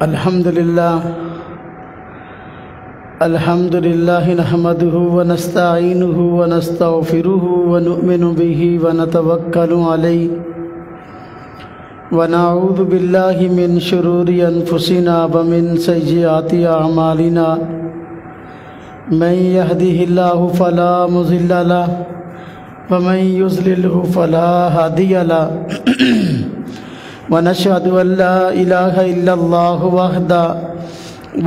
الحمد لله نحمده ونستعينه ونستغفره ونؤمن به ونتوكل عليه ونعوذ بالله من شرور أنفسنا ومن سيئات أعمالنا من يهده الله فلا مضل له ومن يضلله فلا هادي له ونشهد أن لا إله إلا الله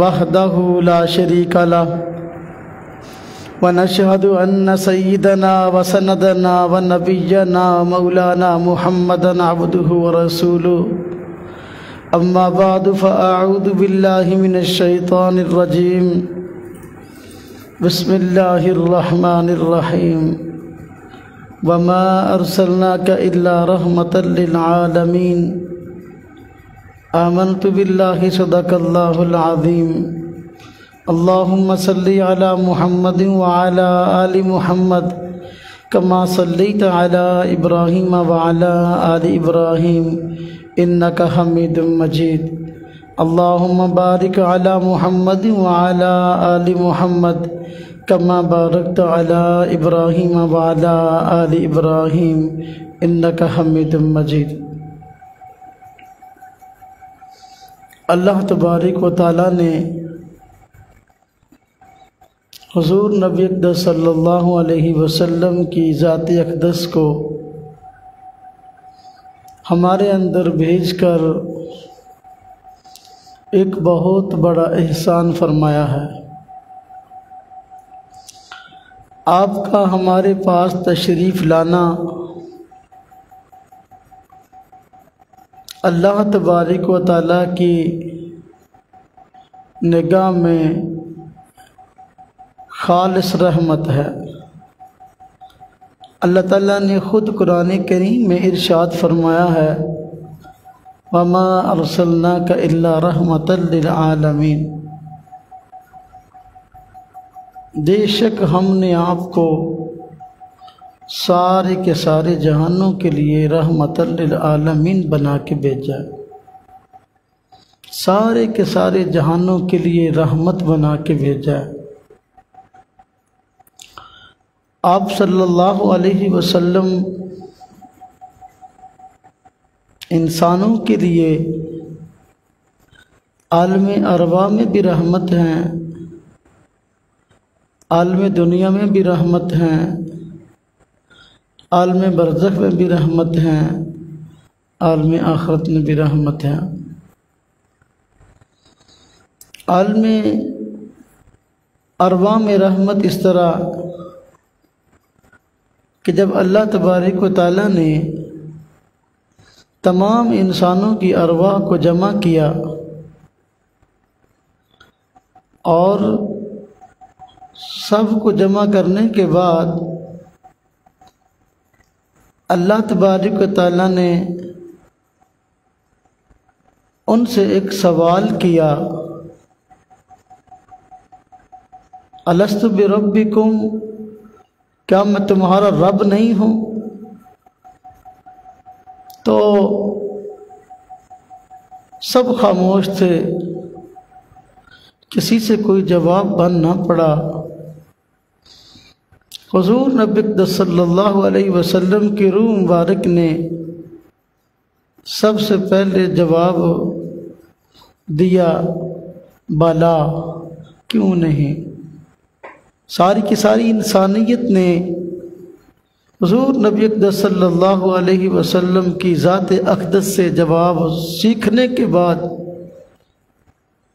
وحده لا شريك له ونشهد أن سيدنا وسندنا ونبينا مولانا محمدا عبده ورسوله أما بعد فأعوذ بالله من الشيطان الرجيم بسم الله الرحمن الرحيم وما أرسلناك إلا رحمة للعالمين آمنت بالله صدق الله العظيم اللهم صل على محمد وعلى آل محمد كما صليت على إبراهيم وعلى آل إبراهيم إنك حميد مجيد اللهم بارك على محمد وعلى آل محمد كما باركت على إبراهيم وعلى آل إبراهيم إنك حميد مجيد۔ اللہ تبارک و تعالیٰ نے حضور نبی اقدس صلی اللہ علیہ وسلم کی ذات اقدس کو ہمارے اندر بھیج کر ایک بہت بڑا احسان فرمایا ہے۔ آپ کا ہمارے پاس تشریف لانا اللہ تبارک و تعالیٰ کی نگاہ میں خالص رحمت ہے۔ اللہ تعالیٰ نے خود قرآن کریم میں ارشاد فرمایا ہے وَمَا أَرْسَلْنَاكَ إِلَّا رَحْمَةً لِلْعَالَمِينَ، بے شک ہم نے آپ کو سارے کے سارے جہانوں کے لیے رحمت للعالمین بنا کے بھیجا ہے۔ سارے کے سارے جہانوں کے لیے رحمت بنا کے بھیجا ہے۔ آپ صلی اللہ علیہ وسلم انسانوں کے لیے عالم ارواح میں بھی رحمت ہیں، عالم دنیا میں بھی رحمت ہیں، عالم برزخ میں بھی رحمت ہیں، عالم آخرت میں بھی رحمت ہیں۔ عالم ارواح میں رحمت اس طرح کہ جب اللہ تبارک و تعالیٰ نے تمام انسانوں کی ارواح کو جمع کیا اور سب کو جمع کرنے کے بعد اللہ تبارک و تعالیٰ نے ان سے ایک سوال کیا الست بربکم، کیا میں تمہارا رب نہیں ہوں؟ تو سب خاموش تھے، کسی سے کوئی جواب بن نہ پڑا۔ حضور نبی اقدس صلی اللہ علیہ وسلم کی روح مبارک نے سب سے پہلے جواب دیا بلا، کیوں نہیں؟ ساری کی ساری انسانیت نے حضور نبی اقدس صلی اللہ علیہ وسلم کی ذات اقدس سے جواب سیکھنے کے بعد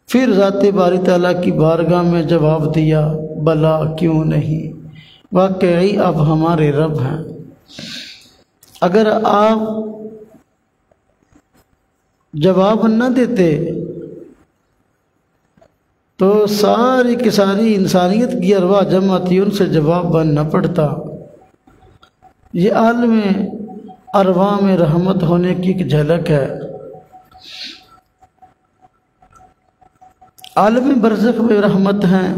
پھر ذات باری تعالیٰ کی بارگاہ میں جواب دیا بلا، کیوں نہیں؟ واقعی آپ ہمارے رب ہیں۔ اگر آپ جواب نہ دیتے تو ساری کی ساری انسانیت کی ارواح جمع تھی، ان سے جواب بن نہ پڑتا۔ یہ عالم ارواح میں رحمت ہونے کی ایک جھلک ہے۔ عالم برزخ میں رحمت ہیں،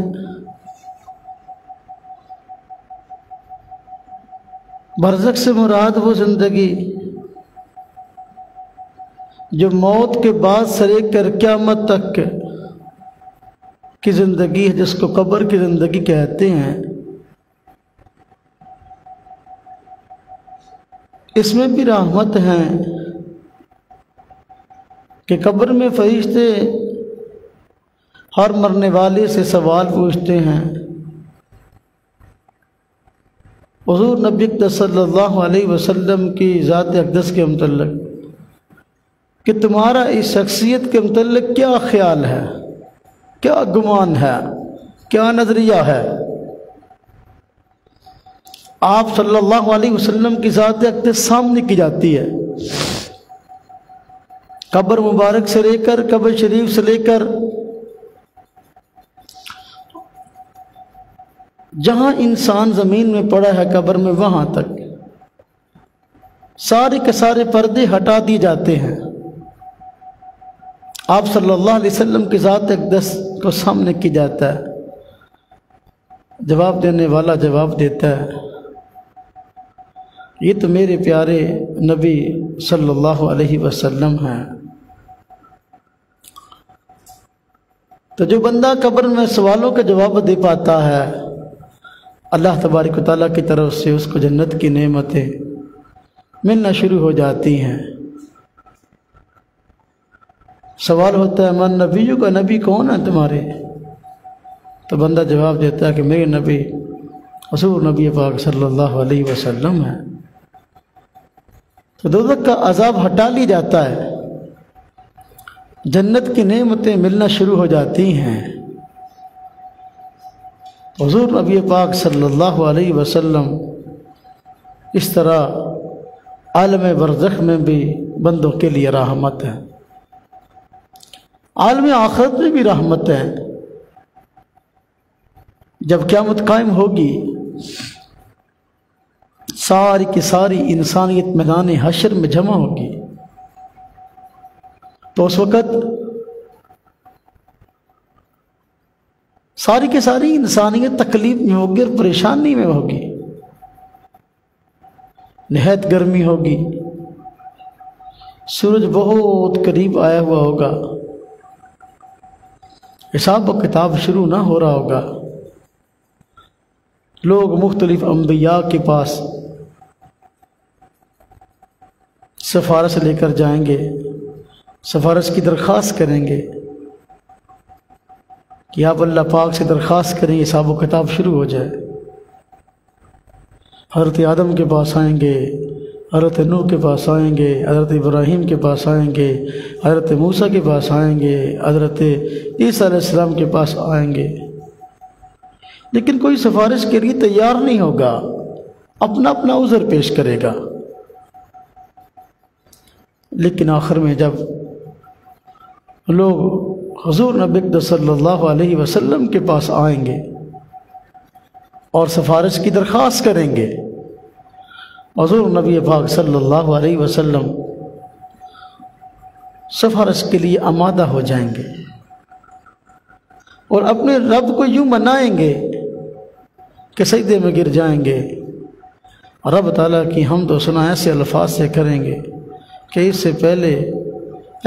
برزخ سے مراد وہ زندگی جو موت کے بعد سے لے کر قیامت تک کی زندگی ہے، جس کو قبر کی زندگی کہتے ہیں، اس میں بھی رحمت ہیں کہ قبر میں فرشتے ہر مرنے والے سے سوال پوچھتے ہیں۔ حضور نبی صلی اللہ علیہ وسلم کی ذات اقدس کے متعلق کہ تمہارا اس شخصیت کے متعلق کیا خیال ہے، کیا گمان ہے، کیا نظریہ ہے؟ آپ صلی اللہ علیہ وسلم کی ذات اقدس سامنے کی جاتی ہے، قبر مبارک سے لے کر قبر شریف سے لے کر جہاں انسان زمین میں پڑا ہے قبر میں، وہاں تک سارے کے سارے پردے ہٹا دیے جاتے ہیں۔ آپ صلی اللہ علیہ وسلم کی ذات اقدس کو سامنے کی جاتا ہے، جواب دینے والا جواب دیتا ہے، یہ تو میرے پیارے نبی صلی اللہ علیہ وسلم ہیں۔ تو جو بندہ قبر میں سوالوں کا جواب دے پاتا ہے، اللہ تبارک و تعالیٰ کی طرف سے اس کو جنت کی نعمتیں ملنا شروع ہو جاتی ہیں۔ سوال ہوتا ہے من نبیوں کا، نبی کون ہے تمہارے؟ تو بندہ جواب دیتا ہے کہ میرے نبی حضور نبی پاک صلی اللہ علیہ وسلم ہیں۔ تو دوزخ کا عذاب ہٹا لی جاتا ہے، جنت کی نعمتیں ملنا شروع ہو جاتی ہیں۔ حضور نبی پاک صلی اللہ علیہ وسلم اس طرح عالم برزخ میں بھی بندوں کے لیے رحمت ہے، عالم آخرت میں بھی رحمت ہے۔ جب قیامت قائم ہوگی، ساری کی ساری انسانیت میدان حشر میں جمع ہوگی، تو اس وقت ساری کی ساری انسانیت تکلیف میں ہوگی اور پریشانی میں ہوگی، نہایت گرمی ہوگی، سورج بہت قریب آیا ہوا ہوگا، حساب و کتاب شروع نہ ہو رہا ہوگا، لوگ مختلف انبیاء کے پاس سفارش لے کر جائیں گے، سفارش کی درخواست کریں گے کہ آپ اللہ پاک سے درخواست کریں حساب و کتاب شروع ہو جائے۔ حضرت آدم کے پاس آئیں گے، حضرت نوح کے پاس آئیں گے، حضرت ابراہیم کے پاس آئیں گے، حضرت موسیٰ کے پاس آئیں گے، حضرت عیسیٰ علیہ السلام کے پاس آئیں گے، لیکن کوئی سفارش کے لیے تیار نہیں ہوگا، اپنا اپنا عذر پیش کرے گا۔ لیکن آخر میں جب لوگ حضور نبی صلی اللہ علیہ وسلم کے پاس آئیں گے اور سفارش کی درخواست کریں گے، حضور نبی پاک صلی اللہ علیہ وسلم سفارش کے لیے آمادہ ہو جائیں گے اور اپنے رب کو یوں منائیں گے کہ سجدے میں گر جائیں گے، رب تعالیٰ کی حمد و ثنا ایسے الفاظ سے کریں گے کہ اس سے پہلے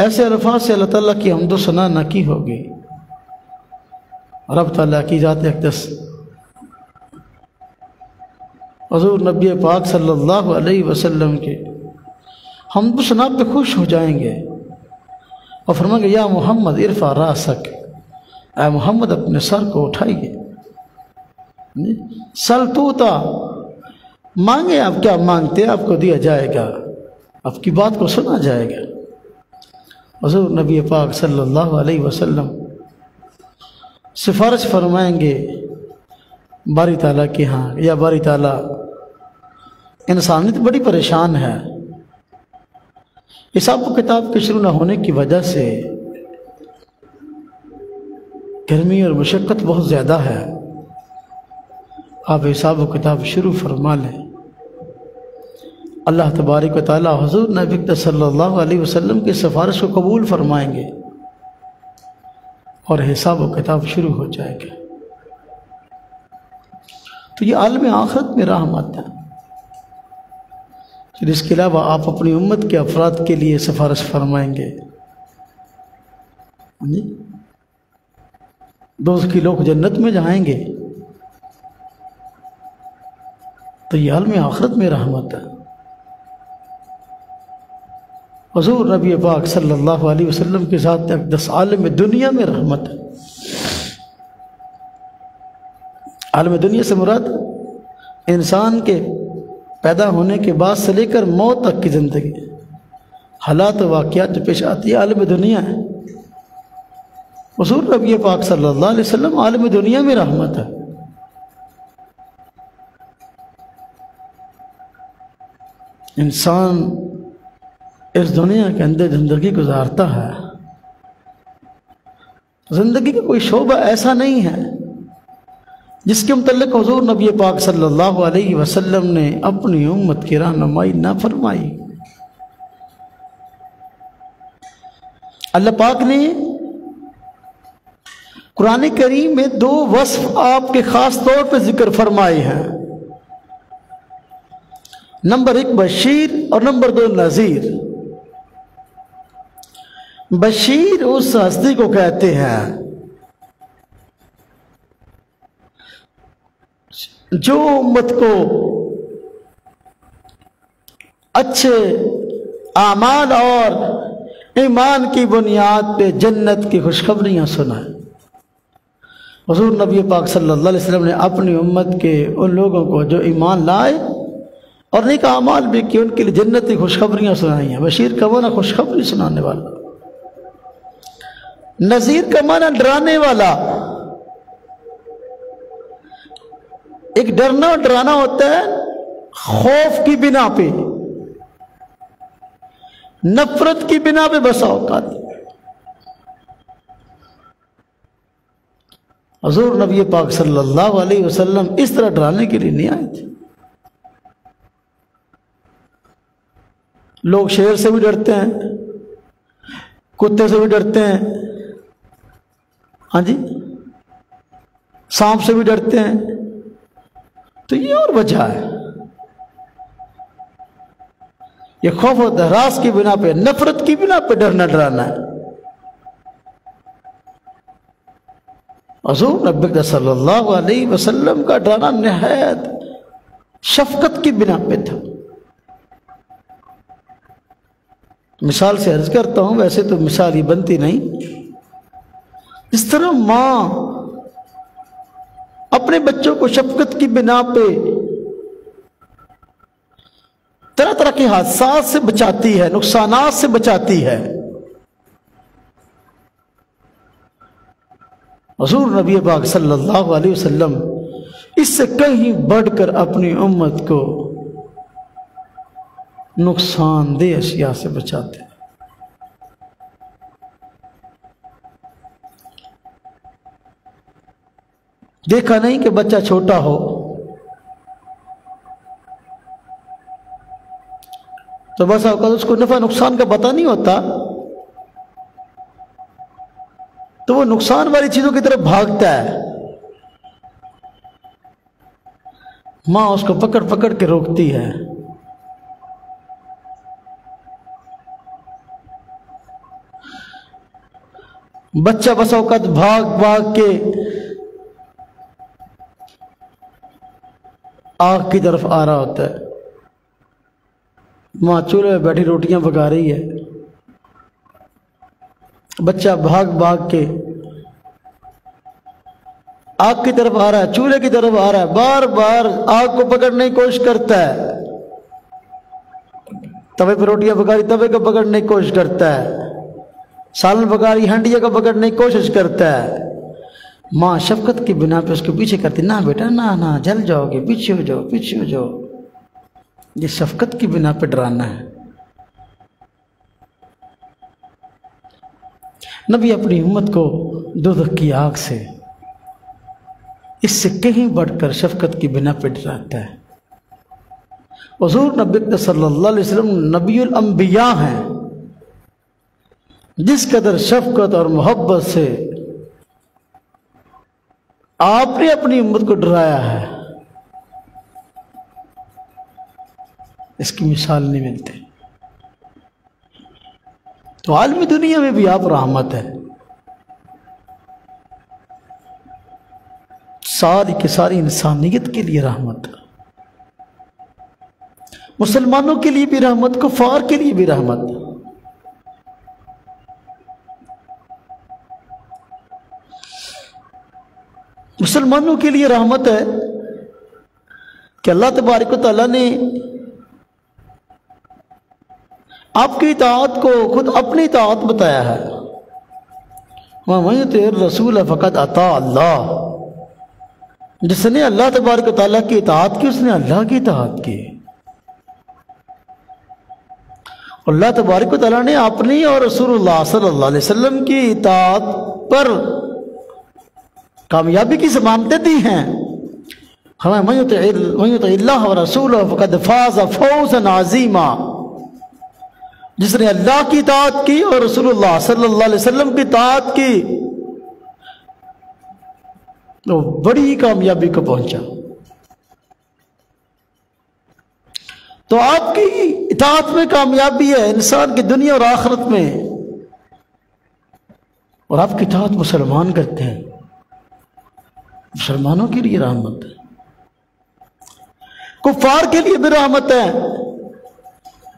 ایسے الفاظ سے اللہ تعالیٰ کی حمد و ثنا نہ کی ہوگی۔ رب تعالیٰ کی ذات اقدس حضور نبی پاک صلی اللہ علیہ وسلم کے حمد و ثنا پہ خوش ہو جائیں گے اور فرمائیں گے یا محمد ارفع راسک، اے محمد اپنے سر کو اٹھائیے، سل توتا، مانگے آپ کیا مانگتے ہیں آپ کو دیا جائے گا، آپ کی بات کو سنا جائے گا۔ حضور نبی پاک صلی اللہ علیہ وسلم سفارش فرمائیں گے باری تعالیٰ کے ہاں، یا باری تعالیٰ انسانیت بڑی پریشان ہے، حساب و کتاب کے شروع نہ ہونے کی وجہ سے گرمی اور مشقت بہت زیادہ ہے، آپ حساب و کتاب شروع فرما لیں۔ اللہ تبارک و تعالیٰ حضور نبی صلی اللہ علیہ وسلم کی سفارش کو قبول فرمائیں گے اور حساب و کتاب شروع ہو جائے گا۔ تو یہ عالم آخرت میں رحمت ہے۔ پھر اس کے علاوہ آپ اپنی امت کے افراد کے لیے سفارش فرمائیں گے. دوسری لوگ جنت میں جائیں گے تو یہ عالم آخرت میں رحمت ہے. حضور نبی پاک صلی اللہ علیہ وسلم کے ساتھ اقدس عالم دنیا میں رحمت ہے. عالم دنیا سے مراد انسان کے پیدا ہونے کے بعد سے لے کر موت تک کی زندگی، حالات و واقعات جو پیش آتی ہے عالم دنیا ہے. حضور نبی پاک صلی اللہ علیہ وسلم عالم دنیا میں رحمت ہے. انسان اس دنیا کے اندر زندگی گزارتا ہے، زندگی کا کوئی شعبہ ایسا نہیں ہے جس کے متعلق حضور نبی پاک صلی اللہ علیہ وسلم نے اپنی امت کی رہنمائی نہ فرمائی. اللہ پاک نے قرآن کریم میں 2 وصف آپ کے خاص طور پہ ذکر فرمائے ہیں. نمبر 1 بشیر اور نمبر 2 نذیر. بشیر اس ہستی کو کہتے ہیں جو امت کو اچھے اعمال اور ایمان کی بنیاد پہ جنت کی خوشخبریاں سنائے. حضور نبی پاک صلی اللہ علیہ وسلم نے اپنی امت کے ان لوگوں کو جو ایمان لائے اور نیک اعمال بھی کیے ان کے لیے جنت کی خوشخبریاں سنائی ہیں. بشیر کا معنی خوشخبری سنانے والا، نذیر کا معنی ڈرانے والا. ایک ڈرنا اور ڈرانا ہوتا ہے خوف کی بنا پہ، نفرت کی بنا پہ بسا اوقات. حضور نبی پاک صلی اللہ علیہ وسلم اس طرح ڈرانے کے لیے نہیں آئے تھے. لوگ شیر سے بھی ڈرتے ہیں، کتے سے بھی ڈرتے ہیں، ہاں جی، سانپ سے بھی ڈرتے ہیں. تو یہ اور وجہ ہے، یہ خوف و ہراس کی بنا پہ، نفرت کی بنا پہ ڈرنا ڈرانا ہے. حضور نبی صلی اللہ علیہ وسلم کا ڈرانا نہایت شفقت کی بنا پہ تھا. مثال سے عرض کرتا ہوں، ویسے تو مثال ہی بنتی نہیں. اس طرح ماں اپنے بچوں کو شفقت کی بنا پہ طرح طرح کے حادثات سے بچاتی ہے، نقصانات سے بچاتی ہے. حضور نبی پاک صلی اللہ علیہ وسلم اس سے کہیں بڑھ کر اپنی امت کو نقصان دہ اشیاء سے بچاتے ہیں. دیکھا نہیں کہ بچہ چھوٹا ہو تو بس اوقات اس کو نفع نقصان کا پتہ نہیں ہوتا تو وہ نقصان والی چیزوں کی طرف بھاگتا ہے. ماں اس کو پکڑ پکڑ کے روکتی ہے. بچہ بس اوقات بھاگ بھاگ کے آگ کی طرف آ رہا ہوتا ہے. ماں چولہے میں بیٹھی روٹیاں پکا رہی ہے، بچہ بھاگ بھاگ کے آگ کی طرف آ رہا ہے، چولہے کی طرف آ رہا ہے، بار بار آگ کو پکڑنے کی کوشش کرتا ہے. توے پہ روٹیاں پکا رہی، توے کو پکڑنے کی کوشش کرتا ہے. سالن پکا رہی، ہنڈیا کو پکڑنے کی کوشش کرتا ہے. ماں شفقت کی بنا پہ اس کے پیچھے کرتی، نہ بیٹا نہ نہ، جل جاؤ گے، پیچھے ہو جاؤ پیچھے ہو جاؤ. یہ شفقت کی بنا پہ ڈرانا ہے. نبی اپنی امت کو دوزخ کی آگ سے اس سے کہیں بڑھ کر شفقت کی بنا پہ ڈراتا ہے. حضور نبی صلی اللہ علیہ وسلم نبی الانبیاء ہیں. جس قدر شفقت اور محبت سے آپ نے اپنی امت کو ڈرایا ہے، اس کی مثال نہیں ملتی۔ تو عالمی دنیا میں بھی آپ رحمت ہے، ساری کی ساری انسانیت کے لیے رحمت، مسلمانوں کے لیے بھی رحمت، کفار کے لیے بھی رحمت۔ مسلمانوں کے لیے رحمت ہے کہ اللہ تبارک و تعالیٰ نے آپ کی اطاعت کو خود اپنی اطاعت بتایا ہے، وَمَن يُطِعِ الرَّسُولَ فَقَدْ أَطَاعَ اللَّهَ، جس نے اللہ تبارک و تعالیٰ کی اطاعت کی اس نے اللہ کی اطاعت کی۔ اللہ تبارک و تعالیٰ نے اپنی اور رسول اللہ صلی اللہ علیہ وسلم کی اطاعت پر کامیابی کی ضمانتیں دی ہیں۔ مَن يُطِعِ اللَّهَ وَرَسُولَهُ فَقَدْ فَازَ فَوْزًا عَظِيمًا، جس نے اللہ کی اطاعت کی اور رسول اللہ صلی اللہ علیہ وسلم کی اطاعت کی تو بڑی کامیابی کو پہنچا۔ تو آپ کی اطاعت میں کامیابی ہے انسان کی دنیا اور آخرت میں، اور آپ کی اطاعت مسلمان کرتے ہیں، مسلمانوں کے لیے رحمت ہے، کفار کے لیے بھی رحمت ہے،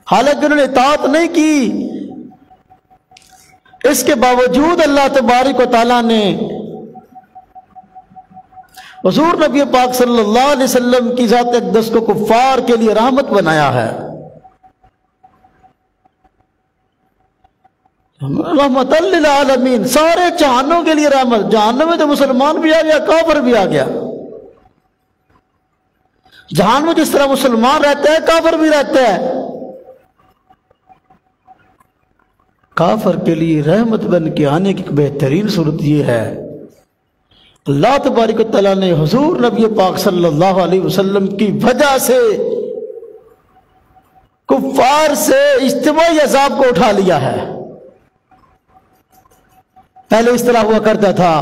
حالانکہ انہوں نے اطاعت نہیں کی، اس کے باوجود اللہ تبارک و تعالیٰ نے حضور نبی پاک صلی اللہ علیہ وسلم کی ذات اقدس کو کفار کے لیے رحمت بنایا ہے، رحمت للعالمین، سارے جہانوں کے لیے رحمت۔ جہنم میں تو مسلمان بھی آ گیا، کافر بھی آ گیا۔ جہان میں جس طرح مسلمان رہتا ہے کافر بھی رہتا ہے۔ کافر کے لیے رحمت بن کے آنے کی بہترین صورت یہ ہے، اللہ تبارک و تعالیٰ نے حضور نبی پاک صلی اللہ علیہ وسلم کی وجہ سے کفار سے اجتماعی عذاب کو اٹھا لیا ہے۔ پہلے اس طرح ہوا کرتا تھا،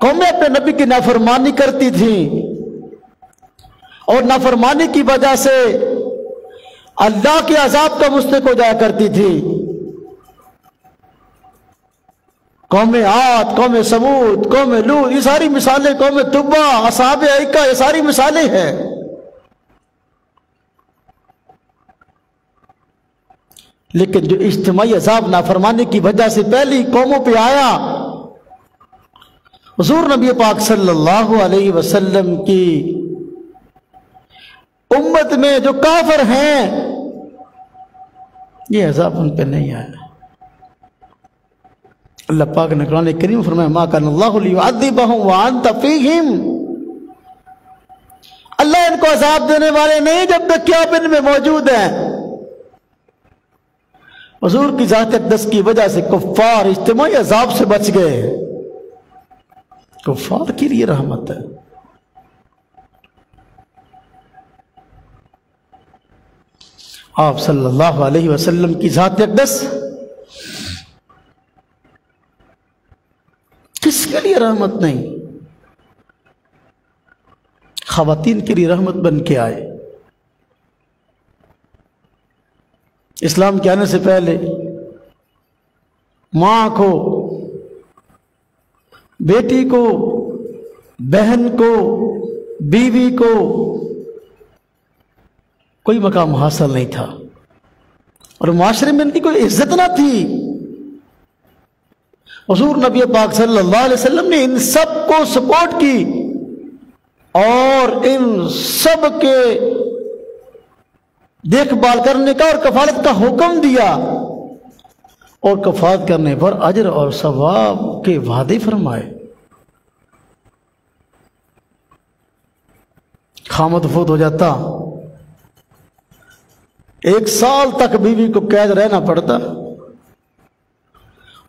قومیں اپنے نبی کی نافرمانی کرتی تھیں اور نافرمانی کی وجہ سے اللہ کے عذاب کا مستحق ہو جایا کرتی تھی۔ قوم عاد، قوم سمود، قوم لوط، یہ ساری مثالیں، قوم تبع، اصحاب ایکہ، یہ ساری مثالیں ہیں۔ لیکن جو اجتماعی عذاب نافرمانی کی وجہ سے پہلی قوموں پہ آیا، حضور نبی پاک صلی اللہ علیہ وسلم کی امت میں جو کافر ہیں یہ عذاب ان پہ نہیں آیا۔ اللہ پاک نے قرآن کریم فرمایا ما کان اللہ لیعذبہم وانت فیہم، اللہ ان کو عذاب دینے والے نہیں جب تک کہ آپ ان میں موجود ہیں۔ حضور کی ذات اقدس کی وجہ سے کفار اجتماعی عذاب سے بچ گئے، کفار کے لیے رحمت ہے۔ آپ صلی اللہ علیہ وسلم کی ذات اقدس کس کے لیے رحمت نہیں؟ خواتین کے لیے رحمت بن کے آئے۔ اسلام کے آنے سے پہلے ماں کو، بیٹی کو، بہن کو، بیوی کو کوئی مقام حاصل نہیں تھا اور معاشرے میں ان کی کوئی عزت نہ تھی۔ حضور نبی پاک صلی اللہ علیہ وسلم نے ان سب کو سپورٹ کی اور ان سب کے دیکھ بھال کرنے کا اور کفالت کا حکم دیا، اور کفالت کرنے پر اجر اور ثواب کے وعدے فرمائے۔ خامد فوت ہو جاتا، 1 سال تک بیوی کو قید رہنا پڑتا،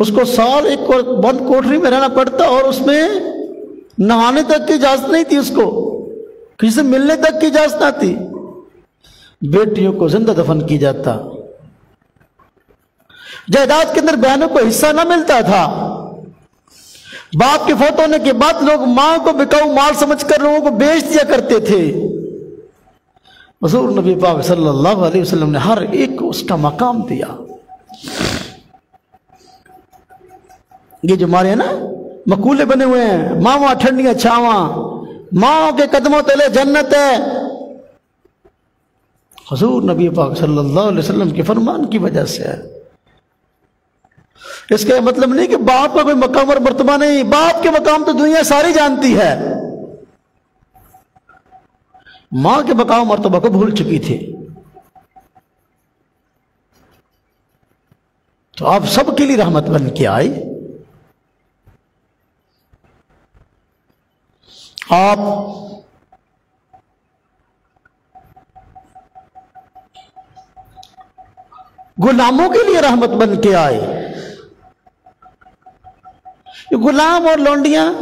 اس کو سال ایک بند کوٹری میں رہنا پڑتا، اور اس میں نہانے تک کی اجازت نہیں تھی، اس کو کسی سے ملنے تک کی اجازت نہ تھی۔ بیٹیوں کو زندہ دفن کی جاتا، جائیداد کے اندر بہنوں کو حصہ نہ ملتا تھا۔ باپ کے فوت ہونے کے بعد لوگ ماں کو بکاؤ مال سمجھ کر لوگوں کو بیچ دیا کرتے تھے۔ حضور نبی پاک صلی اللہ علیہ وسلم نے ہر ایک کو اس کا مقام دیا. یہ جو ہمارے ہیں نا مقولے بنے ہوئے ہیں، ماواں ٹھنڈیاں چھاواں، ماں کے قدموں تلے جنت ہے، حضور نبی پاک صلی اللہ علیہ وسلم کے فرمان کی وجہ سے ہے. اس کا مطلب نہیں کہ باپ کا کوئی مقام اور مرتبہ نہیں، باپ کے مقام تو دنیا ساری جانتی ہے، ماں کے مقام مرتبہ کو بھول چکی تھی. تو آپ سب کے لیے رحمت بن کے آئی. آپ غلاموں کے لیے رحمت بن کے آئے. یہ غلام اور لونڈیاں،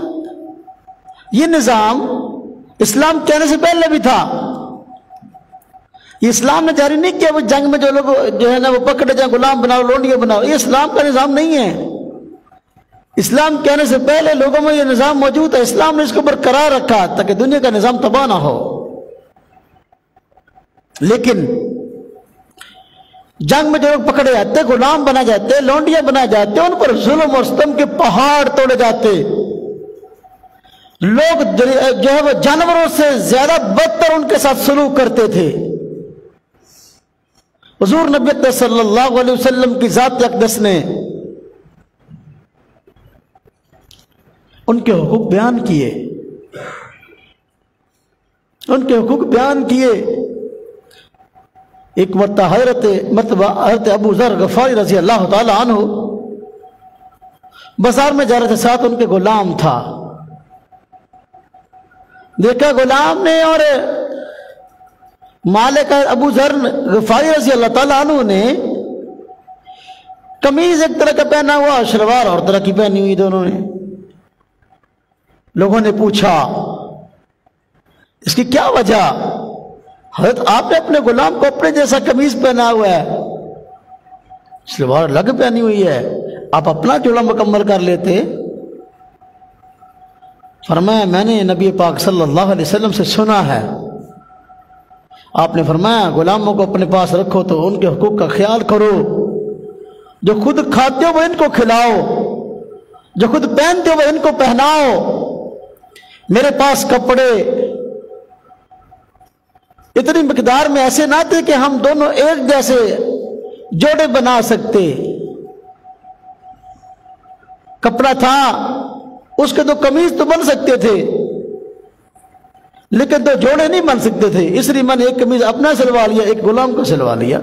یہ نظام اسلام کہنے سے پہلے بھی تھا. یہ اسلام نے جاری نہیں کیا وہ جنگ میں جو لوگ جو ہے نا وہ پکڑے جائیں غلام بناؤ لونڈیاں بناؤ، یہ اسلام کا نظام نہیں ہے. اسلام کہنے سے پہلے لوگوں میں یہ نظام موجود ہے. اسلام نے اس کو برقرار رکھا تاکہ دنیا کا نظام تباہ نہ ہو. لیکن جنگ میں جو لوگ پکڑے جاتے، غلام بنا جاتے، لونڈیاں بنا جاتے، ان پر ظلم اور ستم کے پہاڑ توڑے جاتے. لوگ جو ہے وہ جانوروں سے زیادہ بدتر ان کے ساتھ سلوک کرتے تھے. حضور نبی صلی اللہ علیہ وسلم کی ذات اقدس نے ان کے حقوق بیان کیے، ان کے حقوق بیان کیے. ایک مرتبہ حضرت ابو ذر غفاری رضی اللہ تعالی عنہ بازار میں جا رہے تھے، ساتھ ان کے غلام تھا. دیکھا غلام نے اور مالک ابو ذر غفاری رضی اللہ تعالی عنہ نے قمیض ایک طرح کا پہنا ہوا، شلوار اور طرح کی پہنی ہوئی دونوں نے. لوگوں نے پوچھا اس کی کیا وجہ؟ حضرت آپ نے اپنے غلام کو اپنے جیسا قمیض پہنا ہوا ہے، شلوار الگ پہنی ہوئی ہے، آپ اپنا جوڑا مکمل کر لیتے. فرمایا میں نے نبی پاک صلی اللہ علیہ وسلم سے سنا ہے، آپ نے فرمایا غلاموں کو اپنے پاس رکھو تو ان کے حقوق کا خیال کرو. جو خود کھاتے ہو وہ ان کو کھلاؤ، جو خود پہنتے ہو وہ ان کو پہناؤ. میرے پاس کپڑے اتنی مقدار میں ایسے نہ تھے کہ ہم دونوں ایک جیسے جوڑے بنا سکتے. کپڑا تھا اس کے دو قمیض تو بن سکتے تھے لیکن دو جوڑے نہیں بن سکتے تھے، اس لیے میں نے ایک قمیض اپنا سلوا لیا، ایک غلام کو سلوا لیا.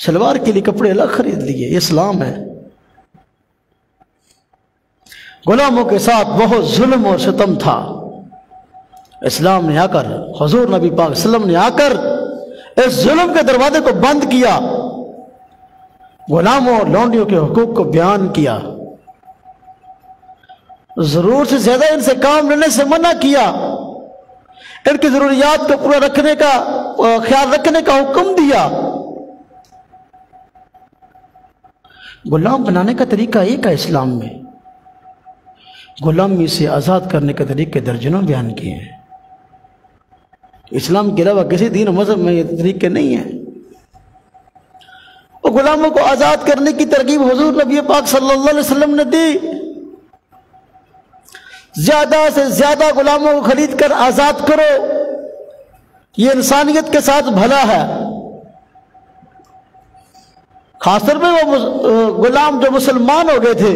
شلوار کے لیے کپڑے الگ خرید لیے. یہ اسلام ہے. غلاموں کے ساتھ بہت ظلم اور ستم تھا. اسلام نے آ کر، حضور نبی پاک صلی اللہ علیہ وسلم نے آ کر اس ظلم کے دروازے کو بند کیا، غلاموں اور لونڈیوں کے حقوق کو بیان کیا، ضرور سے زیادہ ان سے کام لینے سے منع کیا، ان کی ضروریات کو پورا رکھنے کا خیال رکھنے کا حکم دیا. غلام بنانے کا طریقہ ایک ہے اسلام میں، غلامی سے آزاد کرنے کے طریقے درجنوں بیان کیے ہیں. اسلام کے علاوہ کسی دین و مذہب میں یہ طریقے نہیں ہیں. اور غلاموں کو آزاد کرنے کی ترغیب حضور نبی پاک صلی اللہ علیہ وسلم نے دی. زیادہ سے زیادہ غلاموں کو خرید کر آزاد کرو، یہ انسانیت کے ساتھ بھلا ہے. خاص طور پہ وہ غلام جو مسلمان ہو گئے تھے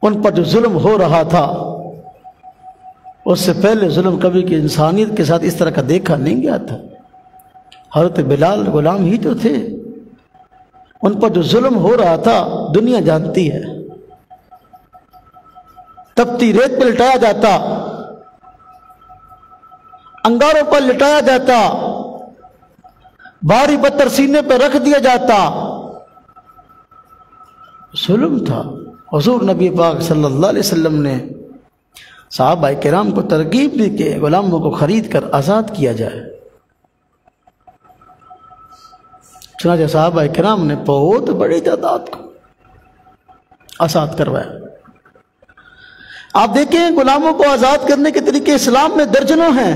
ان پر جو ظلم ہو رہا تھا، اس سے پہلے ظلم کبھی کہ انسانیت کے ساتھ اس طرح کا دیکھا نہیں گیا تھا. حضرت بلال غلام ہی تو تھے، ان پر جو ظلم ہو رہا تھا دنیا جانتی ہے. تپتی ریت پہ لٹایا جاتا، انگاروں پر لٹایا جاتا، بھاری پتھر سینے پہ رکھ دیا جاتا. ظلم تھا. حضور نبی پاک صلی اللہ علیہ وسلم نے صحابہ کرام کو ترغیب دی کہ غلاموں کو خرید کر آزاد کیا جائے. چنانچہ صحابہ کرام نے بہت بڑی تعداد کو آزاد کروایا. آپ دیکھیں غلاموں کو آزاد کرنے کے طریقے اسلام میں درجنوں ہیں.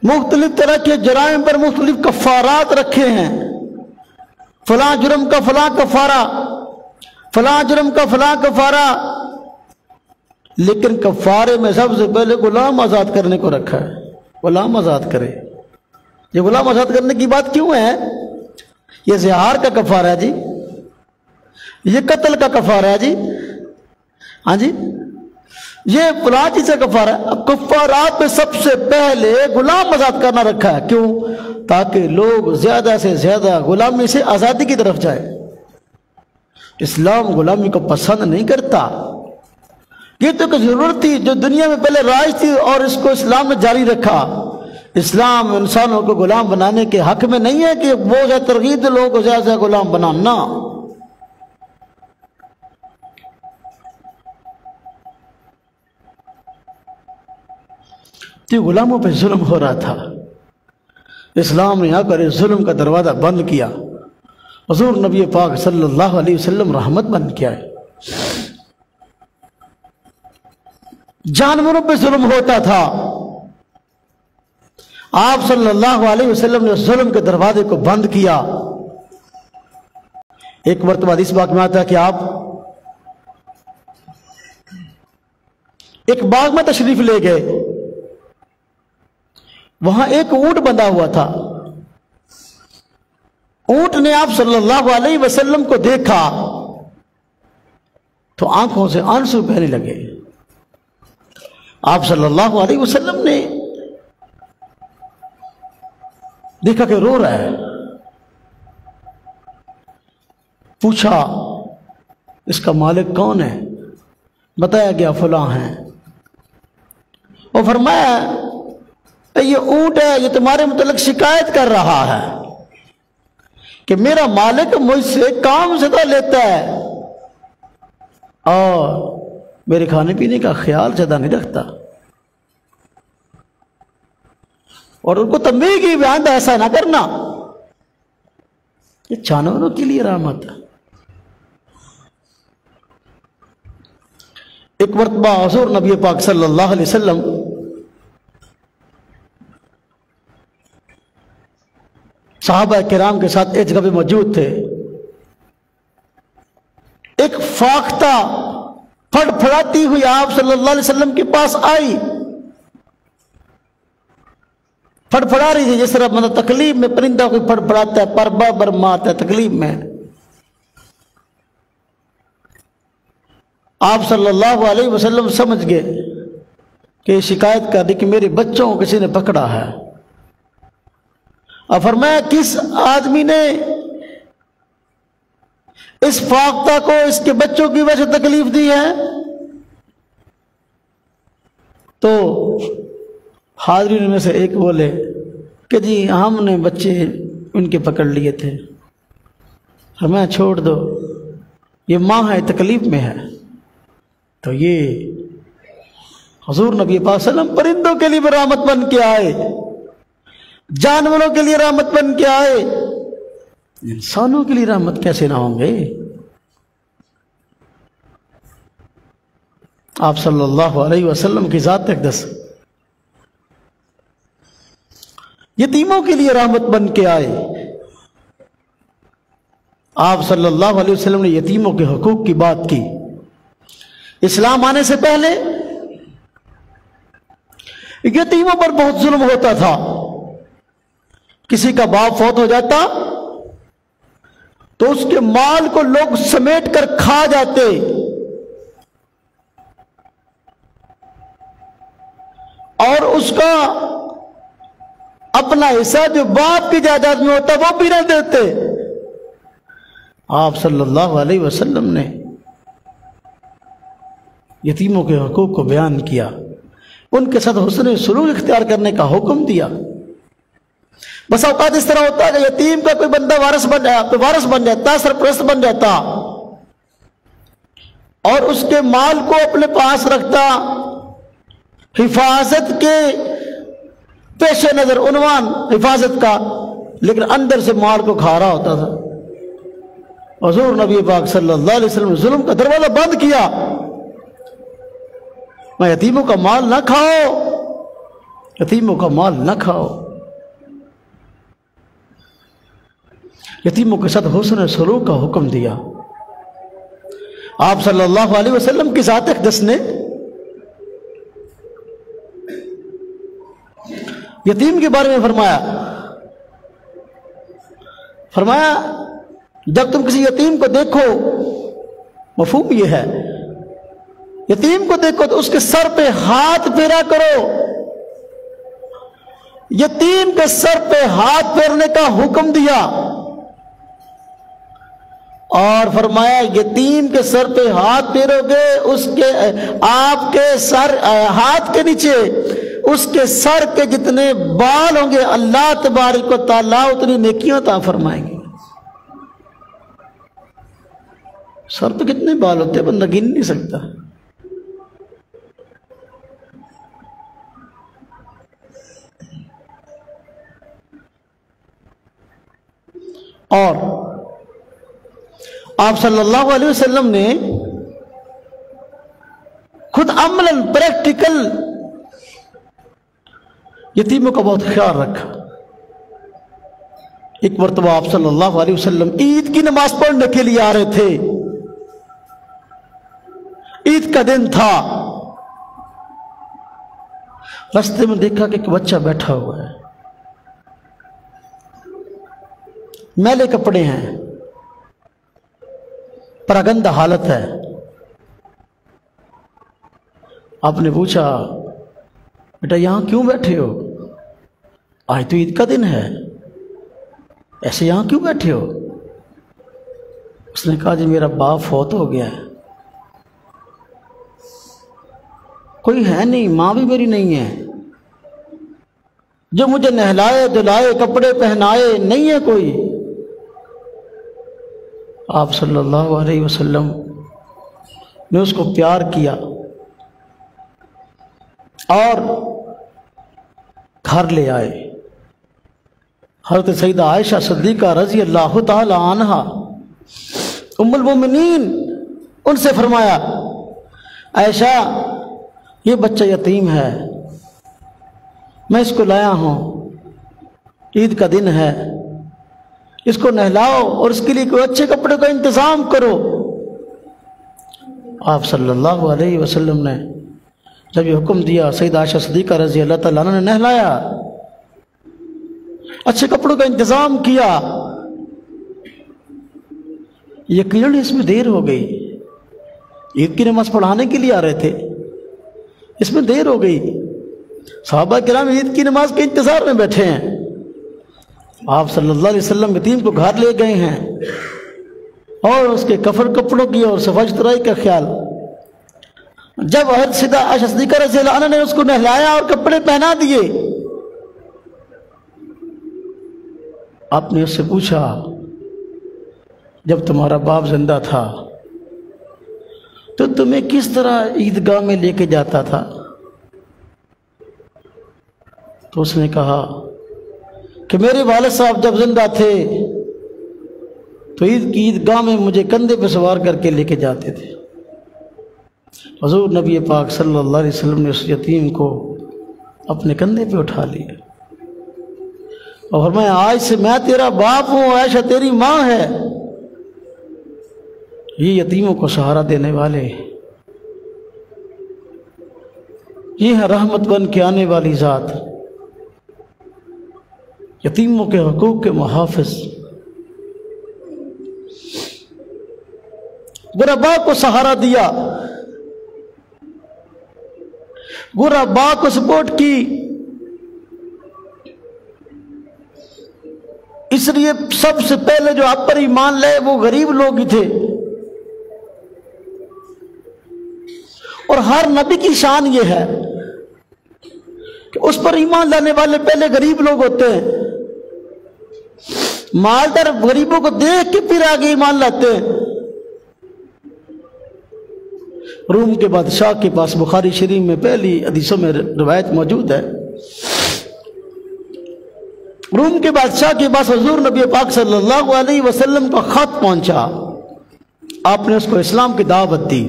مختلف طرح کے جرائم پر مختلف کفارات رکھے ہیں، فلاں جرم کا فلاں کفارہ، فلاں جرم کا فلاں کفارہ، لیکن کفارے میں سب سے پہلے غلام آزاد کرنے کو رکھا ہے۔ غلام آزاد کرے۔ یہ غلام آزاد کرنے کی بات کیوں ہے؟ یہ زہار کا کفارہ ہے جی، یہ قتل کا کفارہ ہے جی، ہاں جی، یہ فلاں چیز کا کفارہ ہے۔ اب کفارات میں سب سے پہلے غلام آزاد کرنا رکھا ہے، کیوں؟ تاکہ لوگ زیادہ سے زیادہ غلامی سے آزادی کی طرف جائے۔ اسلام غلامی کو پسند نہیں کرتا۔ یہ تو ایک ضرورت تھی جو دنیا میں پہلے رائج تھی اور اس کو اسلام نے جاری رکھا۔ اسلام انسانوں کو غلام بنانے کے حق میں نہیں ہے کہ وہ ترغیب دے لوگوں کو زیادہ سے غلام بنانا۔ تو غلاموں پہ ظلم ہو رہا تھا، اسلام نے آ کر اس ظلم کا دروازہ بند کیا۔ حضور نبی پاک صلی اللہ علیہ وسلم رحمت بن کے آئے۔ جانوروں پہ ظلم ہوتا تھا، آپ صلی اللہ علیہ وسلم نے ظلم کے دروازے کو بند کیا۔ ایک مرتبہ اس بات میں آتا ہے کہ آپ ایک باغ میں تشریف لے گئے، وہاں ایک اونٹ بندھا ہوا تھا۔ اونٹ نے آپ صلی اللہ علیہ وسلم کو دیکھا تو آنکھوں سے آنسو بہنے لگے۔ آپ صلی اللہ علیہ وسلم نے دیکھا کہ رو رہا ہے، پوچھا اس کا مالک کون ہے؟ بتایا گیا فلاں ہے۔ اور فرمایا یہ اونٹ ہے، یہ تمہارے متعلق شکایت کر رہا ہے کہ میرا مالک مجھ سے کام زیادہ لیتا ہے اور میرے کھانے پینے کا خیال زیادہ نہیں رکھتا۔ اور ان کو تنبیہ کی بیان ایسا نہ کرنا، یہ جانوروں کے لیے رحمت ہے۔ ایک مرتبہ حضور نبی پاک صلی اللہ علیہ وسلم صحابہ کرام کے ساتھ ایک جگہ پہ موجود تھے۔ ایک فاختہ پھڑ پھڑاتی ہوئی آپ صلی اللہ علیہ وسلم کے پاس آئی، پھڑ پھڑا رہی تھی، جس طرح مطلب تکلیف میں پرندہ کوئی پھڑ پھڑاتا ہے، پر بر مارتا ہے تکلیف میں۔ آپ صلی اللہ علیہ وسلم سمجھ گئے کہ یہ شکایت کر دی کہ میرے بچوں کو کسی نے پکڑا ہے۔ اور فرمایا کس آدمی نے اس فاختہ کو اس کے بچوں کی وجہ سے تکلیف دی ہے؟ تو حاضرین میں سے ایک بولے کہ جی ہم نے بچے ان کے پکڑ لیے تھے۔ فرمایا چھوڑ دو، یہ ماں ہے تکلیف میں ہے۔ تو یہ حضور نبی پاک صلی اللہ علیہ وسلم پرندوں کے لیے بھی رحمت بن کے آئے، جانوروں کے لیے رحمت بن کے آئے، انسانوں کے لیے رحمت کیسے نہ ہوں گے؟ آپ صلی اللہ علیہ وسلم کی ذات اقدس یتیموں کے لیے رحمت بن کے آئے۔ آپ صلی اللہ علیہ وسلم نے یتیموں کے حقوق کی بات کی۔ اسلام آنے سے پہلے یتیموں پر بہت ظلم ہوتا تھا۔ کسی کا باپ فوت ہو جاتا تو اس کے مال کو لوگ سمیٹ کر کھا جاتے، اور اس کا اپنا حصہ جو باپ کی جائیداد میں ہوتا وہ بھی نہ دیتے۔ آپ صلی اللہ علیہ وسلم نے یتیموں کے حقوق کو بیان کیا، ان کے ساتھ حسن سلوک اختیار کرنے کا حکم دیا۔ بس اوقات اس طرح ہوتا ہے کہ یتیم کا کوئی بندہ وارث بن جاتا، سرپرست بن جاتا، اور اس کے مال کو اپنے پاس رکھتا، حفاظت کے پیش نظر عنوان حفاظت کا، لیکن اندر سے مال کو کھا رہا ہوتا تھا۔ حضور نبی پاک صلی اللہ علیہ وسلم نے ظلم کا دروازہ بند کیا، میں یتیموں کا مال نہ کھاؤ، یتیموں کا مال نہ کھاؤ، یتیموں کے ساتھ حسن سلوک کا حکم دیا۔ آپ صلی اللہ علیہ وسلم کی ذات اقدس نے یتیم کے بارے میں فرمایا جب تم کسی یتیم کو دیکھو، مفہوم یہ ہے یتیم کو دیکھو تو اس کے سر پہ ہاتھ پھیرا کرو۔ یتیم کے سر پہ ہاتھ پھیرنے کا حکم دیا اور فرمایا یتیم کے سر پہ ہاتھ پھیرو گے، اس کے آپ کے سر ہاتھ کے نیچے اس کے سر کے جتنے بال ہوں گے اللہ تبارک و تعالیٰ اتنی نیکیاں عطا فرمائیں گے۔ سر پہ کتنے بال ہوتے ہیں بندہ گن نہیں سکتا۔ اور آپ صلی اللہ علیہ وسلم نے خود عملاً پریکٹیکل یتیموں کا بہت خیال رکھا۔ ایک مرتبہ آپ صلی اللہ علیہ وسلم عید کی نماز پڑھنے کے لیے آ رہے تھے، عید کا دن تھا، راستے میں دیکھا کہ ایک بچہ بیٹھا ہوا ہے، میلے کپڑے ہیں، پراگندہ حالت ہے۔ آپ نے پوچھا بیٹا یہاں کیوں بیٹھے ہو؟ آج تو عید کا دن ہے، ایسے یہاں کیوں بیٹھے ہو؟ اس نے کہا جی میرا باپ فوت ہو گیا ہے، کوئی ہے نہیں، ماں بھی میری نہیں ہے، جو مجھے نہلائے دھلائے کپڑے پہنائے نہیں ہے کوئی۔ آپ صلی اللہ علیہ وسلم نے اس کو پیار کیا اور گھر لے آئے۔ حضرت سیدہ عائشہ صدیقہ رضی اللہ تعالی عنہا ام المومنین ان سے فرمایا عائشہ یہ بچہ یتیم ہے، میں اس کو لایا ہوں، عید کا دن ہے، اس کو نہلاؤ اور اس کے لیے کوئی اچھے کپڑے کا انتظام کرو۔ آپ صلی اللہ علیہ وسلم نے جب یہ حکم دیا سیدہ عائشہ صدیقہ رضی اللہ تعالیٰ عنہ نے نہلایا، اچھے کپڑوں کا انتظام کیا۔ یقیناً اس میں دیر ہو گئی، عید کی نماز پڑھانے کے لیے آ رہے تھے، اس میں دیر ہو گئی، صحابہ کرام عید کی نماز کے انتظار میں بیٹھے ہیں۔ آپ صلی اللہ علیہ وسلم یتیم کو گھر لے گئے ہیں اور اس کے کفن کپڑوں کی اور صفائی ستھرائی کا خیال۔ جب حضرت سیدہ عائشہ صدیقہ رضی اللہ عنہ نے اس کو نہلایا اور کپڑے پہنا دیے، آپ نے اس سے پوچھا جب تمہارا باپ زندہ تھا تو تمہیں کس طرح عیدگاہ میں لے کے جاتا تھا؟ تو اس نے کہا کہ میرے والد صاحب جب زندہ تھے تو عید کی عیدگاہ میں مجھے کندھے پہ سوار کر کے لے کے جاتے تھے۔ حضور نبی پاک صلی اللہ علیہ وسلم نے اس یتیم کو اپنے کندھے پہ اٹھا لیا اور فرمایا آج سے میں تیرا باپ ہوں، عائشہ تیری ماں ہے۔ یہ یتیموں کو سہارا دینے والے، یہ ہے رحمت بن کے آنے والی ذات، یتیموں کے حقوق کے محافظ۔ غرباء کو سہارا دیا، غرباء کو سپورٹ کی، اس لیے سب سے پہلے جو آپ پر ایمان لائے وہ غریب لوگ ہی تھے۔ اور ہر نبی کی شان یہ ہے کہ اس پر ایمان لانے والے پہلے غریب لوگ ہوتے ہیں، مالدار غریبوں کو دیکھ کے پھر آگے ایمان لاتے ہیں۔ روم کے بادشاہ کے پاس بخاری شریف میں پہلی حدیثوں میں روایت موجود ہے، روم کے بادشاہ کے پاس حضور نبی پاک صلی اللہ علیہ وسلم کا خط پہنچا، آپ نے اس کو اسلام کی دعوت دی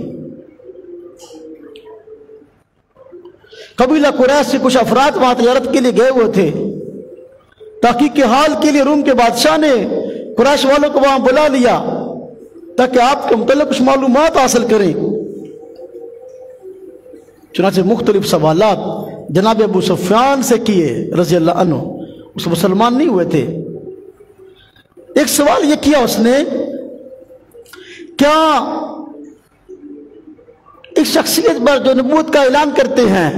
قبیلہ قریش سے کچھ افراد وہاں تجارت کے لیے گئے ہوئے تھے۔ تحقیق حال کے لیے روم کے بادشاہ نے قریش والوں کو وہاں بلا لیا تاکہ آپ کے متعلق کچھ معلومات حاصل کریں۔ چنانچہ مختلف سوالات جناب ابو سفیان سے کیے رضی اللہ عنہ، اس مسلمان نہیں ہوئے تھے۔ ایک سوال یہ کیا اس نے، کیا ایک شخصیت پر جو نبوت کا اعلان کرتے ہیں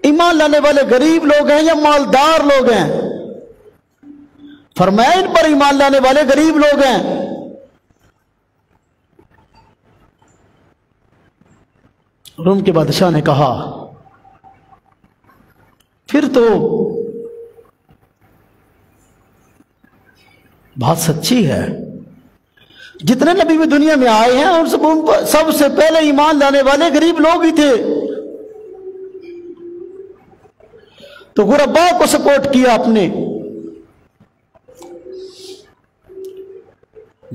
ایمان لانے والے غریب لوگ ہیں یا مالدار لوگ ہیں؟ فرمایا ان پر ایمان لانے والے غریب لوگ ہیں۔ روم کے بادشاہ نے کہا پھر تو بات سچی ہے، جتنے نبی بھی دنیا میں آئے ہیں ان سب سے پہلے ایمان لانے والے غریب لوگ ہی تھے۔ تو غرباء کو سپورٹ کیا اپنے،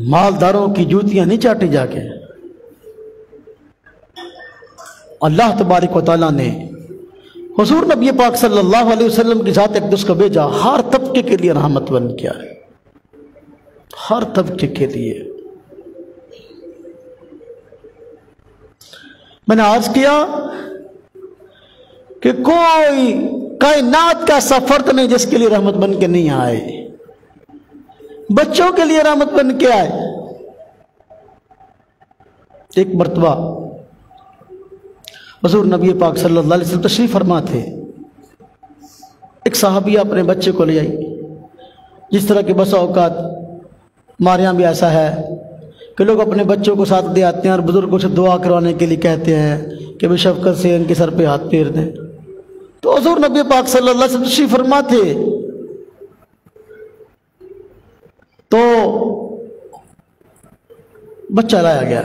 مالداروں کی جوتیاں نہیں چاٹی جا کے۔ اللہ تبارک و تعالیٰ نے حضور نبی پاک صلی اللہ علیہ وسلم کی ذات اقدس کو بھیجا، ہر طبقے کے لیے رحمت بن کیا ہے، ہر طبقے کے لیے۔ میں نے عرض کیا کہ کوئی کائنات کا سفر نہیں جس کے لیے رحمت بن کے نہیں آئے، بچوں کے لیے رحمت بن کے آئے۔ ایک مرتبہ حضور نبی پاک صلی اللہ علیہ وسلم تشریف فرما تھے، ایک صحابیہ اپنے بچے کو لے آئی۔ جس طرح کے بسا اوقات ہمارے یہاں بھی ایسا ہے کہ لوگ اپنے بچوں کو ساتھ دے آتے ہیں اور بزرگوں سے دعا کروانے کے لیے کہتے ہیں کہ بھی شفقت سے ان کے سر پہ ہاتھ پھیر دیں۔ تو حضور نبی پاک صلی اللہ علیہ وسلم تشریف فرما تھے، تو بچہ لایا گیا،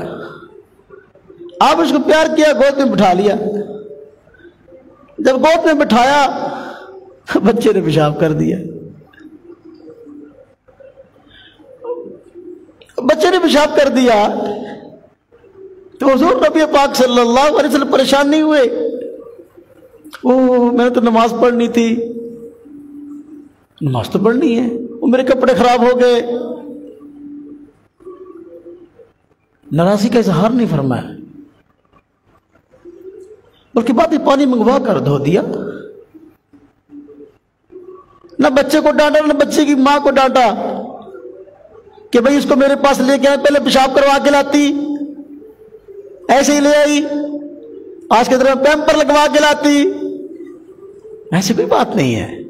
آپ اس کو پیار کیا، گود میں بٹھا لیا۔ جب گود میں بٹھایا بچے نے پیشاب کر دیا، بچے نے پیشاب کر دیا تو حضور نبی پاک صلی اللہ علیہ وسلم پریشان نہیں ہوئے، میں نے تو نماز پڑھنی تھی، نماز تو پڑھنی ہے، وہ میرے کپڑے خراب ہو گئے۔ ناراضی کا اظہار نہیں فرمایا، بلکہ بات پانی منگوا کر دھو دیا۔ نہ بچے کو ڈانٹا نہ بچے کی ماں کو ڈانٹا کہ بھئی اس کو میرے پاس لے کے آئے، پہلے پیشاب کروا کے لاتی، ایسے ہی لے آئی، آج کے دن پیمپر لگوا کے لاتی، ایسی کوئی بات نہیں ہے۔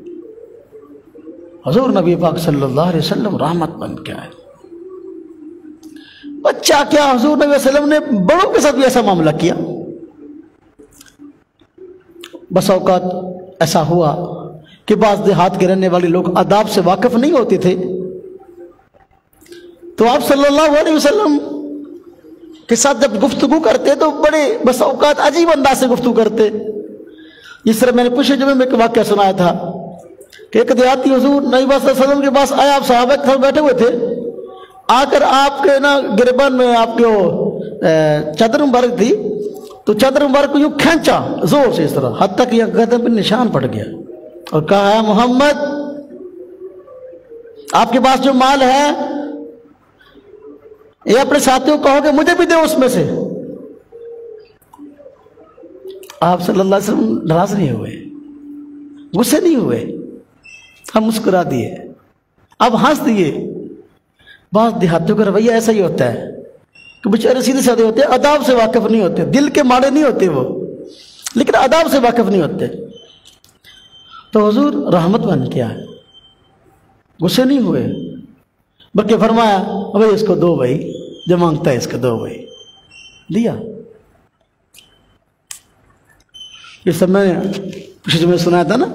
حضور نبی پاک صلی اللہ علیہ وسلم رحمت بن کے آئے۔ بچہ کیا، حضور نبی صلی اللہ علیہ وسلم نے بڑوں کے ساتھ بھی ایسا معاملہ کیا۔ بس اوقات ایسا ہوا کہ بعض دیہات کے رہنے والے لوگ آداب سے واقف نہیں ہوتے تھے، تو آپ صلی اللہ علیہ وسلم کے ساتھ جب گفتگو کرتے تو بڑے بس اوقات عجیب انداز سے گفتگو کرتے۔ جس طرح میں نے پچھلے جمعے میں ایک واقعہ سنایا تھا کہ ایک دیہاتی حضور نبی صلی اللہ علیہ وسلم کے پاس آیا، آپ صحابہ کے ساتھ بیٹھے ہوئے تھے، آ کر آپ کے گریبان میں آپ کے چادر مبارک تھی، تو چادر مبارک کو یوں کھینچا زور سے اس طرح، حتیٰ کہ یہ گردن پہ نشان پڑ گیا، اور کہا ہے محمد آپ کے پاس جو مال ہے یہ اپنے ساتھیوں کو کہو کہ مجھے بھی دے اس میں سے۔ آپ صلی اللہ علیہ وسلم ناراض نہیں ہوئے، غصے نہیں ہوئے، ہم مسکرا دیے، اب ہنس دیے۔ بعض دیہاتیوں کا رویہ ایسا ہی ہوتا ہے کہ بیچارے سیدھے سادے ہوتے ہیں، آداب سے واقف نہیں ہوتے، دل کے ماڑے نہیں ہوتے وہ، لیکن آداب سے واقف نہیں ہوتے۔ تو حضور رحمت بن کیا ہے، غصے نہیں ہوئے، بلکہ فرمایا بھائی اس کو دو، بھائی جو مانگتا ہے اس کو دو، بھائی دیا۔ یہ سب میں نے پچھلے میں سنایا تھا نا،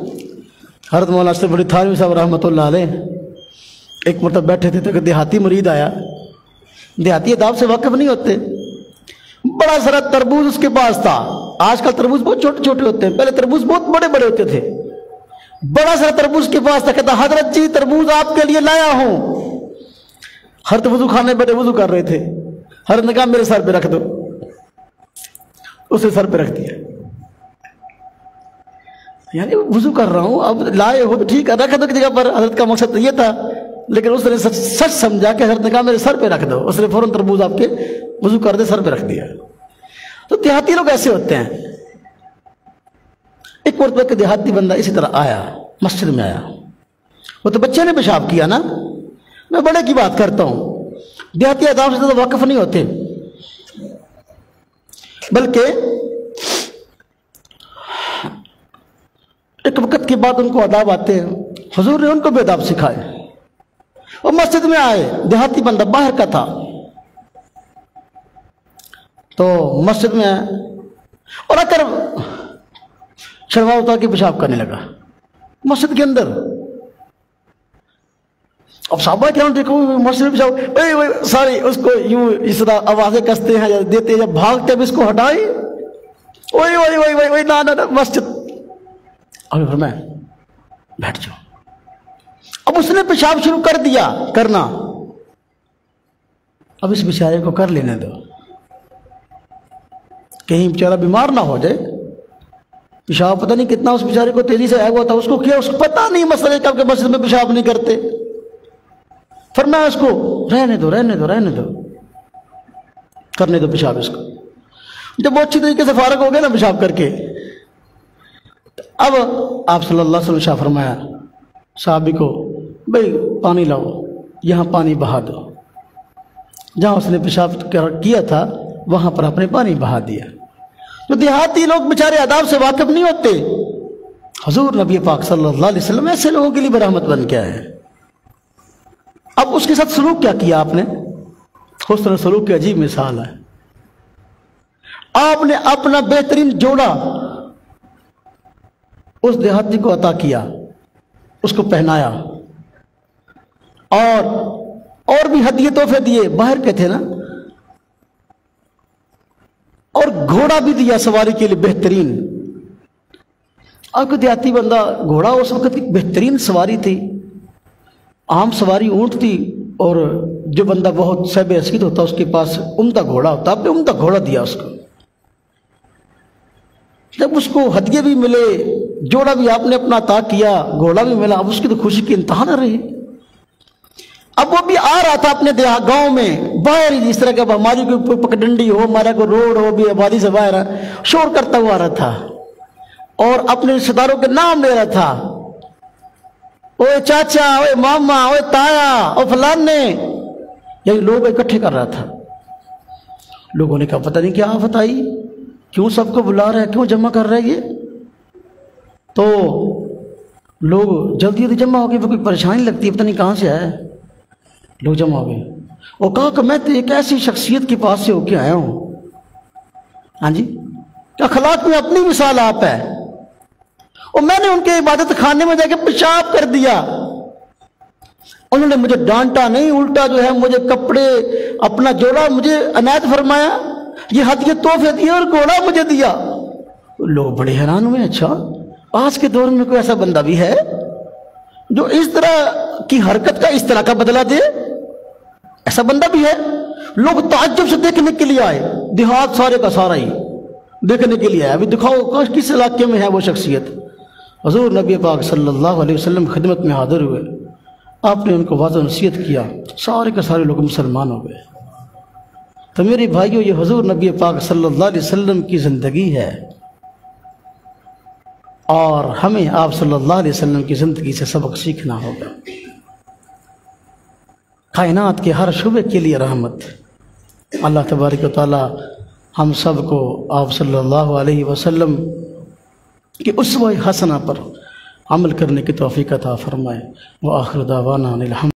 حضرت مولانا اشرف علی تھانوی صاحب رحمۃ اللہ علیہ ایک مرتبہ بیٹھے تھے تو ایک دیہاتی مرید آیا، دیہاتی آداب سے واقف نہیں ہوتے، بڑا سارا تربوز اس کے پاس تھا۔ آج کل تربوز بہت چھوٹے چھوٹے ہوتے ہیں، پہلے تربوز بہت بڑے بڑے ہوتے تھے۔ بڑا سارا تربوز کے پاس تھا، کہتا حضرت جی تربوز آپ کے لیے لایا ہوں۔ حضرت وضو خانے بیٹھے وضو کر رہے تھے، حضرت نے کہا میرے سر پہ رکھ دو، اسے سر پہ رکھ دیا۔ یعنی وضو کر رہا ہوں، اب لائے ہو تو ٹھیک ہے، رکھ دو جگہ پر. حضرت کا مقصد تو یہ تھا، لیکن اس نے سچ سمجھا کہ حضرت نے کہا میرے سر پہ رکھ دو. اس نے فوراً تربوز آپ کے وضو کر دے سر پہ رکھ دیا. تو دیہاتی لوگ ایسے ہوتے ہیں. ایک مرتبہ کہ دیہاتی بندہ اسی طرح آیا، مسجد میں آیا. وہ تو بچے نے پیشاب کیا نا، میں بڑے کی بات کرتا ہوں. دیہاتی آداب سے تو واقف نہیں ہوتے، بلکہ ایک وقت کے بعد ان کو آداب آتے ہیں. حضور نے ان کو بھی آداب سکھائے. وہ مسجد میں آئے، دیہاتی بندہ باہر کا تھا، تو مسجد میں آئے اور آ کر شلوار اتار کے پیشاب کرنے لگا مسجد کے اندر. اب صحابہ کرام دیکھو مسجد میں پیشاب، ساری اس کو یوں اس طرح آوازیں کستے ہیں یا دیتے ہیں، جب بھاگتے ہیں اس کو ہٹائی، اوئی اوئی اوئی اوئی اوئی نا مسجد. اور فرمایا بیٹھ جاؤ. اب اس نے پیشاب شروع کر دیا کرنا، اب اس بیچارے کو کر لینے دو، کہیں بیچارہ بیمار نہ ہو جائے. پیشاب پتہ نہیں کتنا اس بیچارے کو تیزی سے آیا ہوا تھا، اس کو کیا اس کو پتہ نہیں مسئلے کب کہ مسجد میں پیشاب نہیں کرتے. فرمایا اس کو رہنے دو رہنے دو رہنے دو، کرنے دو پیشاب اس کو. جب وہ اچھی طریقے سے فارغ ہو گیا نا پیشاب کر کے، اب آپ صلی اللہ علیہ وسلم شاہ فرمایا صحابی کو، بھئی پانی لاؤ، یہاں پانی بہا دو. جہاں اس نے پیشاب کیا تھا وہاں پر آپ نے پانی بہا دیا. تو دیہاتی لوگ بیچارے آداب سے واقف نہیں ہوتے. حضور نبی پاک صلی اللہ علیہ وسلم ایسے لوگوں کے لیے برحمت بن کے آئے. اب اس کے ساتھ سلوک کیا کیا آپ نے؟ حسن سلوک کی عجیب مثال ہے. آپ نے اپنا بہترین جوڑا اس دیہاتی کو عطا کیا، اس کو پہنایا، اور بھی ہدیے تحفے دیے، باہر کے تھے نا، اور گھوڑا بھی دیا سواری کے لیے بہترین. آپ کو دیہاتی بندہ گھوڑا اس وقت کی بہترین سواری تھی. عام سواری اونٹ تھی، اور جو بندہ بہت صاحب حیثیت ہوتا اس کے پاس عمدہ گھوڑا ہوتا. آپ نے عمدہ گھوڑا دیا اس کو. جب اس کو ہدیے بھی ملے، جوڑا بھی آپ نے اپنا عطا کیا، گھوڑا بھی ملا، اب اس کی تو خوشی کی انتہا نہ رہی. اب وہ بھی آ رہا تھا اپنے گاؤں میں باہر ہی، جس طرح کہ ہماری کوئی پکڈنڈی ہو، ہمارا کوئی روڈ ہو، بھی آبادی سے باہر شور کرتا ہوا آ رہا تھا، اور اپنے رشتے داروں کے نام لے رہا تھا. اوے چاچا، اوے ماما، اوے تایا، او فلانے، یہی لوگ اکٹھے کر رہا تھا. لوگوں نے کہا پتہ نہیں کیا آفت آئی، کیوں سب کو بلا رہا ہے، کیوں جمع کر رہا ہے یہ. تو لوگ جلدی جلدی جمع ہو گئے، کوئی پریشانی لگتی ہے، پتہ نہیں کہاں سے آیا. لوگ جمع ہو گئے اور کہا کہ میں تو ایک ایسی شخصیت کے پاس سے ہو کے آیا ہوں، ہاں جی، اخلاق میں اپنی مثال آپ ہے، اور میں نے ان کے عبادت خانے میں جا کے پیشاب کر دیا. انہوں نے مجھے ڈانٹا نہیں، الٹا جو ہے مجھے کپڑے، اپنا جوڑا مجھے عنایت فرمایا، یہ ہدیے تحفے دیے اور گھوڑا مجھے دیا. لوگ بڑے حیران ہوئے، اچھا آج کے دور میں کوئی ایسا بندہ بھی ہے جو اس طرح کی حرکت کا اس طرح کا بدلہ دے؟ ایسا بندہ بھی ہے. لوگ تعجب سے دیکھنے کے لیے آئے، دیہات سارے کا سارا ہی دیکھنے کے لیے آئے. ابھی دکھاؤ کس علاقے میں ہے وہ شخصیت. حضور نبی پاک صلی اللہ علیہ وسلم خدمت میں حاضر ہوئے، آپ نے ان کو واضح نصیحت کیا، سارے کے سارے لوگ مسلمان ہو گئے. تو میرے بھائیوں، یہ حضور نبی پاک صلی اللہ علیہ وسلم کی زندگی ہے، اور ہمیں آپ صلی اللہ علیہ وسلم کی زندگی سے سبق سیکھنا ہوگا. کائنات کے ہر شعبے کے لیے رحمت. اللہ تبارک و تعالی ہم سب کو آپ صلی اللہ علیہ وسلم کی اسوہ حسنہ پر عمل کرنے کی توفیق عطا فرمائے. وآخر دعوانا الحمد